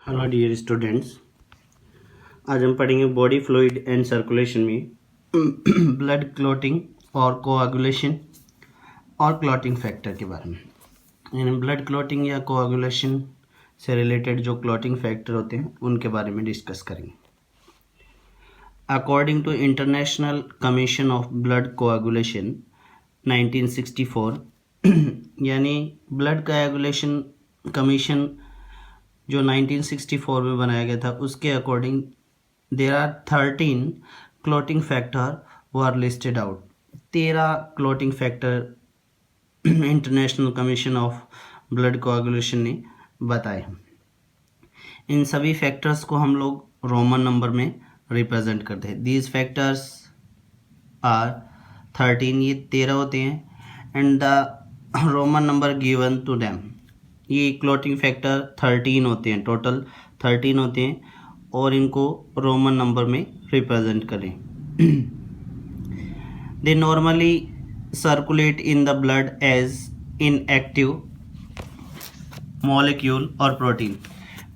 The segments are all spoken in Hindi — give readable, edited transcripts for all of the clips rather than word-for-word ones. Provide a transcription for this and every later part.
हेलो डियर स्टूडेंट्स, आज हम पढ़ेंगे बॉडी फ्लूइड एंड सर्कुलेशन में ब्लड क्लॉटिंग और कोआगुलेशन और क्लॉटिंग फैक्टर के बारे में। यानी ब्लड क्लॉटिंग या कोआगुलेशन से रिलेटेड जो क्लॉटिंग फैक्टर होते हैं उनके बारे में डिस्कस करेंगे। According to international commission of blood coagulation 1964 यानी ब्लड कोआगुलेशन कमीशन जो 1964 में बनाया गया था उसके according there are 13 clotting factor were listed out. 13 clotting factor international commission of blood coagulation ने बताए। इन सभी फैक्टर्स को हम लोग रोमन नंबर में रिप्रेजेंट करते हैं। दीज फैक्टर्स आर 13, ये 13 होते हैं and the roman number given to them. ये क्लॉटिंग फैक्टर 13 होते हैं, टोटल 13 होते हैं और इनको रोमन नंबर में रिप्रेजेंट करें। They normally circulate in the blood as inactive molecule और प्रोटीन।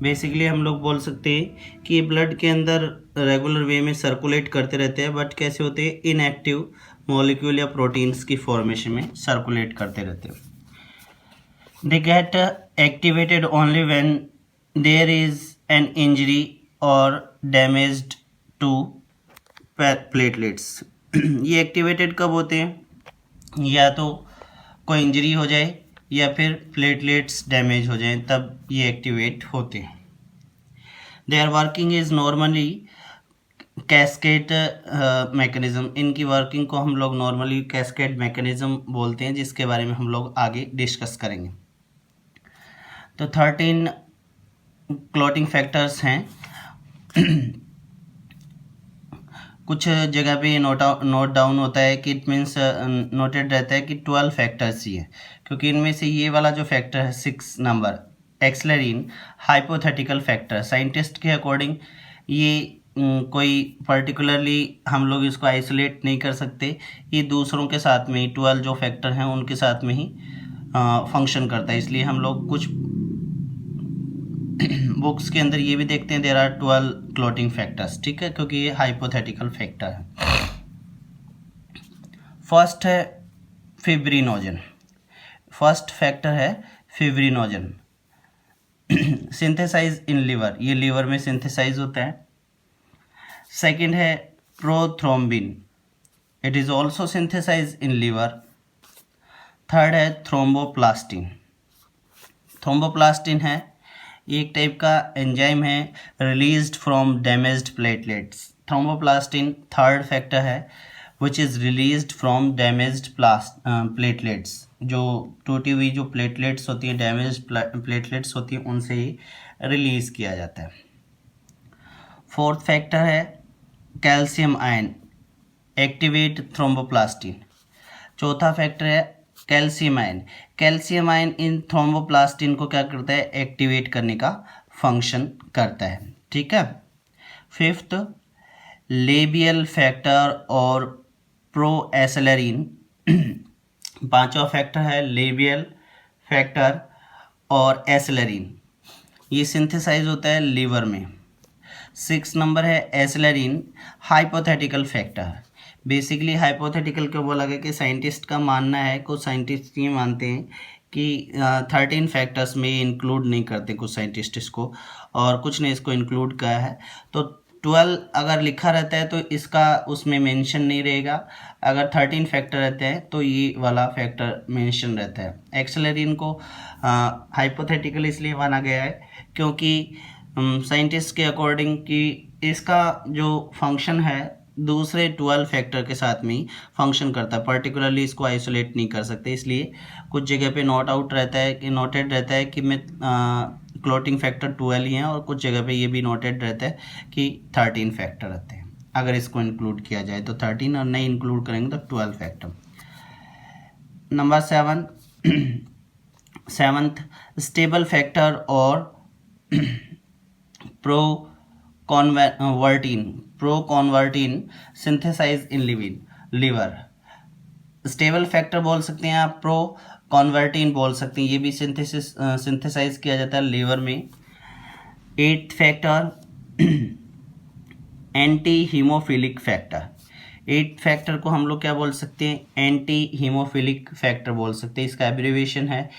बेसिकली हम लोग बोल सकते हैं कि ब्लड के अंदर रेगुलर वे में सर्कुलेट करते रहते हैं, बट कैसे होते हैं, इनएक्टिव मॉलिक्यूल या प्रोटीन्स की फॉर्मेशन में सर्कुलेट करते रहते हैं। They get activated only when there is an injury or damage to platelets. ये एक्टिवेटेड कब होते हैं, या तो कोई इंजरी हो जाए या फिर प्लेटलेट्स डैमेज हो जाए तब ये एक्टिवेट होते हैं। Their working is normally cascade mechanism. इनकी वर्किंग को हम लोग नॉर्मली कैस्केड मैकेनिज्म बोलते हैं, जिसके बारे में हम लोग आगे डिस्कस करेंगे। तो 13 क्लॉटिंग फैक्टर्स हैं। कुछ जगह पे नोट डाउन होता है कि इट मीन्स नोटेड रहता है कि 12 फैक्टर्स ही है, क्योंकि इनमें से ये वाला जो फैक्टर है 6 नंबर एक्सलेरिन हाइपोथेटिकल फैक्टर, साइंटिस्ट के अकॉर्डिंग ये कोई पर्टिकुलरली हम लोग इसको आइसोलेट नहीं कर सकते। ये दूसरों के साथ में ही 12 जो फैक्टर हैं उनके साथ में ही फंक्शन करता है। इसलिए हम लोग कुछ बुक्स के अंदर ये भी देखते हैं देयर आर 12 क्लॉटिंग फैक्टर्स, ठीक है, क्योंकि ये हाइपोथेटिकल फैक्टर है। फर्स्ट है फिब्रिनोजन। फर्स्ट फैक्टर है फिब्रिनोजन, सिंथेसाइज इन लिवर, ये लिवर में सिंथेसाइज होता है। सेकंड है prothrombin, it is also synthesize in liver. Third है थ्रोम्बोप्लास्टिन। थ्रोम्बोप्लास्टिन है एक टाइप का एंजाइम है released from damaged platelets. Thromboplastin third factor है which is released from damaged platelets. जो टूटी हुई जो प्लेटलेट्स होती हैं, डैमेज्ड प्लेटलेट्स होती हैं, उनसे ही रिलीज़ किया जाता है। फोर्थ फैक्टर है कैल्शियम आयन, एक्टिवेट थ्रोम्बोप्लास्टिन। चौथा फैक्टर है कैल्शियम आयन। कैल्शियम आयन इन थ्रोम्बोप्लास्टिन को क्या करता है, एक्टिवेट करने का फंक्शन करता है, ठीक है। फिफ्थ लेबियल फैक्टर और प्रोएसेलेरिन। पांचवा फैक्टर है लेबियल फैक्टर और एसेलेरिन, ये सिंथेसाइज होता है लिवर में। 6 नंबर है एसेलेरिन हाइपोथेटिकल फैक्टर। बेसिकली हाइपोथेटिकल क्यों बोला गया कि साइंटिस्ट का मानना है, कुछ साइंटिस्ट ये मानते हैं कि 13 फैक्टर्स में इंक्लूड नहीं करते कुछ साइंटिस्ट इसको, और कुछ ने इसको इंक्लूड किया है। तो 12 अगर लिखा रहता है तो इसका उसमें मेंशन नहीं रहेगा, अगर 13 फैक्टर रहते हैं तो ये वाला फैक्टर मेंशन रहता है। एक्सेलरिन को हाइपोथेटिकल इसलिए माना गया है क्योंकि साइंटिस्ट के अकॉर्डिंग कि इसका जो फंक्शन है दूसरे 12 फैक्टर के साथ में ही फंक्शन करता है, पर्टिकुलरली इसको आइसोलेट नहीं कर सकते। इसलिए कुछ जगह पे नोट आउट रहता है कि नोटेड रहता है कि मैं क्लॉटिंग फैक्टर 12 ही हैं, और कुछ जगह पे ये भी नोटेड रहता है कि 13 फैक्टर रहते हैं। अगर इसको इंक्लूड किया जाए तो 13, और नहीं इंक्लूड करेंगे तो 12 factor. Number 7th stable factor और proconvertin synthesize in liver. Stable factor बोल सकते हैं आप, प्रो कॉन्वर्टिन बोल सकते हैं, ये भी सिंथेसाइज किया जाता है लिवर में। Eighth factor anti haemophilic factor. Eighth factor को हम लोग क्या बोल सकते हैं, एंटी हीमोफिलिक फैक्टर बोल सकते हैं। इसका एब्रिविएशन है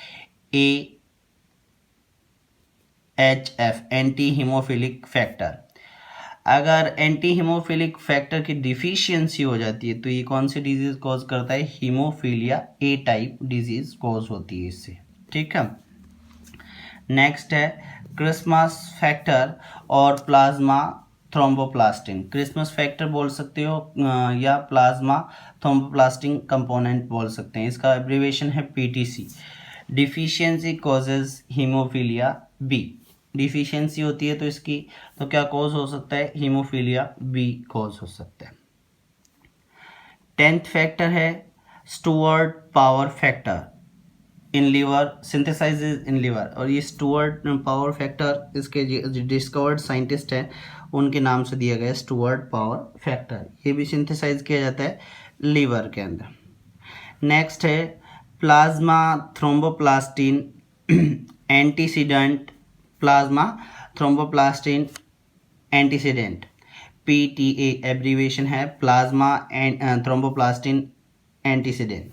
AHF, एंटी हीमोफिलिक फैक्टर। अगर एंटी हीमोफिलिक फैक्टर की डिफिशियंसी हो जाती है तो ये कौन सी डिजीज कॉज करता है, haemophilia A type disease cause होती है इससे, ठीक है। नेक्स्ट है क्रिसमस फैक्टर और प्लाज्मा थ्रोम्बोप्लास्टिन। क्रिसमस फैक्टर बोल सकते हो या प्लाज्मा थ्रोम्बोप्लास्टिन कंपोनेंट बोल सकते हैं। इसका एब्रिविएशन है PTC। Deficiency causes haemophilia B. Deficiency होती है तो इसकी तो क्या कॉज हो सकता है, हीमोफीलिया बी कॉज हो सकता है। 10th फैक्टर है Stuart power factor in liver synthesises in liver. और ये स्टुअर्ट पावर फैक्टर इसके जो डिस्कवर्ड साइंटिस्ट हैं उनके नाम से दिया गया है, स्टुअर्ट पावर फैक्टर। ये भी सिंथेसाइज किया जाता है लीवर के अंदर। नेक्स्ट है plasma thromboplastin antecedent. Plasma thromboplastin antecedent PTA abbreviation है, प्लाज्मा थ्रोम्बोप्लास्टिन एंटीसीडेंट।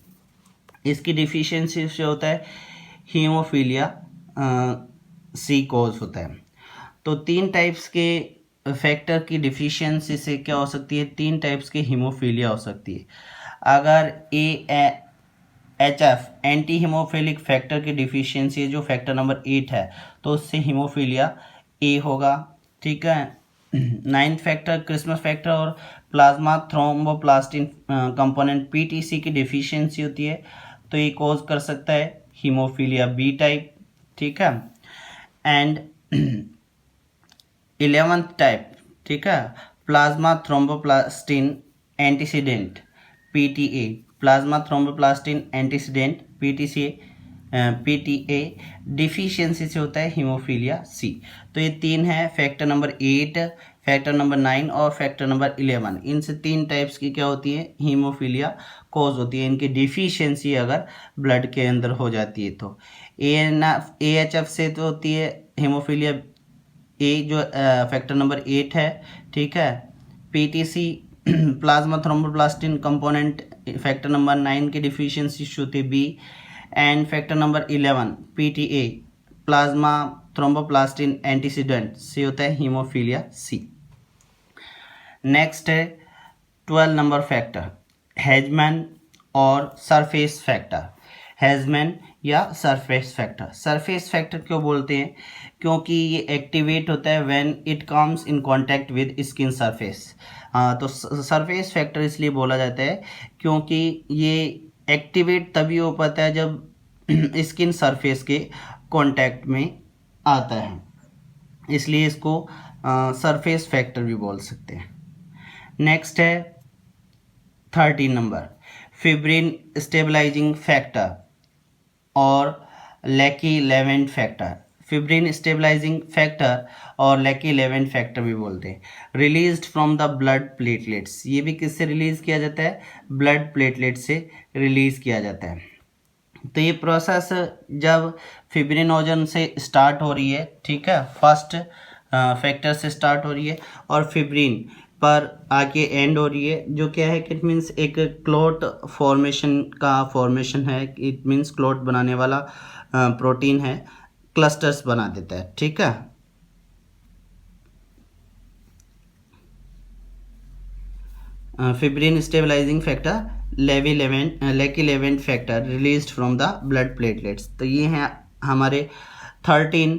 इसकी डिफिशियंसी से होता है हीमोफीलिया सी कॉज होता है। तो 3 टाइप्स के फैक्टर की डिफिशियंसी से क्या हो सकती है, 3 टाइप्स के हीमोफीलिया हो सकती है। अगर AHF एंटी हीमोफिलिक फैक्टर की डिफिशियंसी जो फैक्टर नंबर 8 है तो उससे हीमोफीलिया ए होगा, ठीक है। 9th फैक्टर क्रिसमस फैक्टर और प्लाज्मा थ्रोम्बोप्लास्टिन कंपोनेंट PTC की डिफिशियंसी होती है तो ये कॉज कर सकता है हीमोफीलिया बी टाइप, ठीक है। एंड 11th टाइप, ठीक है, plasma thromboplastin antecedent PTA। Plasma thromboplastin antecedent PTA deficiency से होता है हीमोफीलिया सी। तो ये 3 है, फैक्टर नंबर 8, फैक्टर नंबर 9 और फैक्टर नंबर 11। इनसे 3 टाइप्स की क्या होती है, हीमोफीलिया कॉज होती है। इनकी डिफिशियंसी अगर ब्लड के अंदर हो जाती है तो AHF से तो होती है हीमोफीलिया ए जो फैक्टर नंबर 8 है, ठीक है। PTC plasma thromboplastin component factor number 9 की डिफिशियंसी होती है B. And factor number 11 PTA plasma thromboplastin antecedent से होता है हीमोफीलिया सी। नेक्स्ट है 12 नंबर फैक्टर हेजमैन और सरफेस फैक्टर। हेजमैन या सरफेस फैक्टर। सरफेस फैक्टर क्यों बोलते हैं, क्योंकि ये एक्टिवेट होता है when it comes in contact with skin surface. तो सरफेस फैक्टर इसलिए बोला जाता है क्योंकि ये एक्टिवेट तभी हो पाता है जब स्किन सरफेस के कांटेक्ट में आता है, इसलिए इसको सरफेस फैक्टर भी बोल सकते हैं। नेक्स्ट है 13 नंबर फिब्रिन स्टेबलाइजिंग फैक्टर और Laki Lorand factor. Fibrin stabilising factor और लैकी लेवेंट फैक्टर भी बोलते हैं। Released from the blood platelets, ये भी किससे रिलीज किया जाता है, ब्लड प्लेटलेट से रिलीज किया जाता है। तो ये प्रोसेस जब फिब्रिनोजन से स्टार्ट हो रही है, ठीक है, फर्स्ट फैक्टर से स्टार्ट हो रही है और फिब्रिन पर आके एंड हो रही है, जो क्या है कि इट मीन्स एक क्लोट फॉर्मेशन का फॉर्मेशन है। इट मीन्स क्लोट बनाने वाला प्रोटीन है, क्लस्टर्स बना देता है, ठीक है। फिब्रिन स्टेबलाइजिंग फैक्टर लैकी Lorand factor released from the blood platelets. तो ये हैं हमारे 13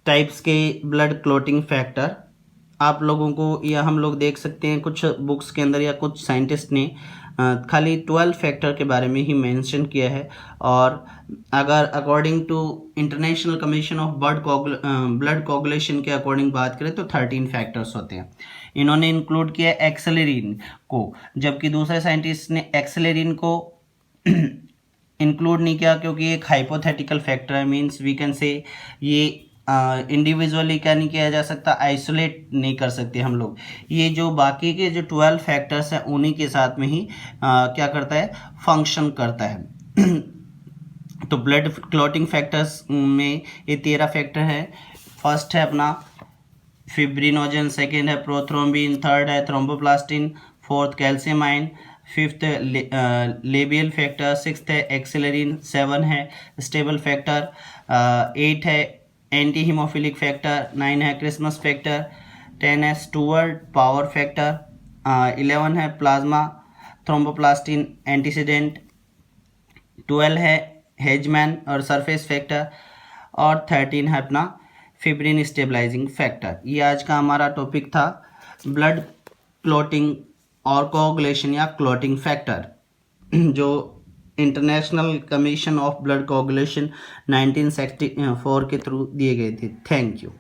टाइप्स के ब्लड क्लोटिंग फैक्टर। आप लोगों को या हम लोग देख सकते हैं कुछ बुक्स के अंदर या कुछ साइंटिस्ट ने खाली 12 फैक्टर के बारे में ही मेंशन किया है। और अगर according to international commission of blood coagulation के अकॉर्डिंग बात करें तो 13 फैक्टर्स होते हैं। इन्होंने इंक्लूड किया एक्सेलेरिन को, जबकि दूसरे साइंटिस्ट ने एक्सेलेरिन को इंक्लूड नहीं किया क्योंकि एक हाइपोथेटिकल फैक्टर है। मीन्स वी कैन से ये इंडिविजुअली क्या नहीं किया जा सकता, आइसोलेट नहीं कर सकते हम लोग। ये जो बाकी के जो 12 फैक्टर्स हैं उन्हीं के साथ में ही क्या करता है, फंक्शन करता है। तो ब्लड क्लॉटिंग फैक्टर्स में ये 13 फैक्टर है। फर्स्ट है अपना फिब्रिनोजन, सेकेंड है प्रोथ्रोम्बिन, थर्ड है thromboplastin, fourth calcium ion, fifth labial factor, sixth है एक्सेलरिन, सेवन है स्टेबल फैक्टर, एट है एंटी हीमोफिलिक फैक्टर, नाइन है क्रिसमस फैक्टर, 10 है स्टूअर्ट पावर फैक्टर, 11 है प्लाज्मा थ्रोम्बोप्लास्टिन एंटीसीडेंट, 12 है हेजमैन और सरफेस फैक्टर, और 13 है अपना फिब्रिन स्टेबलाइजिंग फैक्टर। ये आज का हमारा टॉपिक था ब्लड क्लॉटिंग और कोगुलेशन या क्लॉटिंग फैक्टर, जो international commission of blood coagulation 1964 के थ्रू दिए गए थे। Thank you.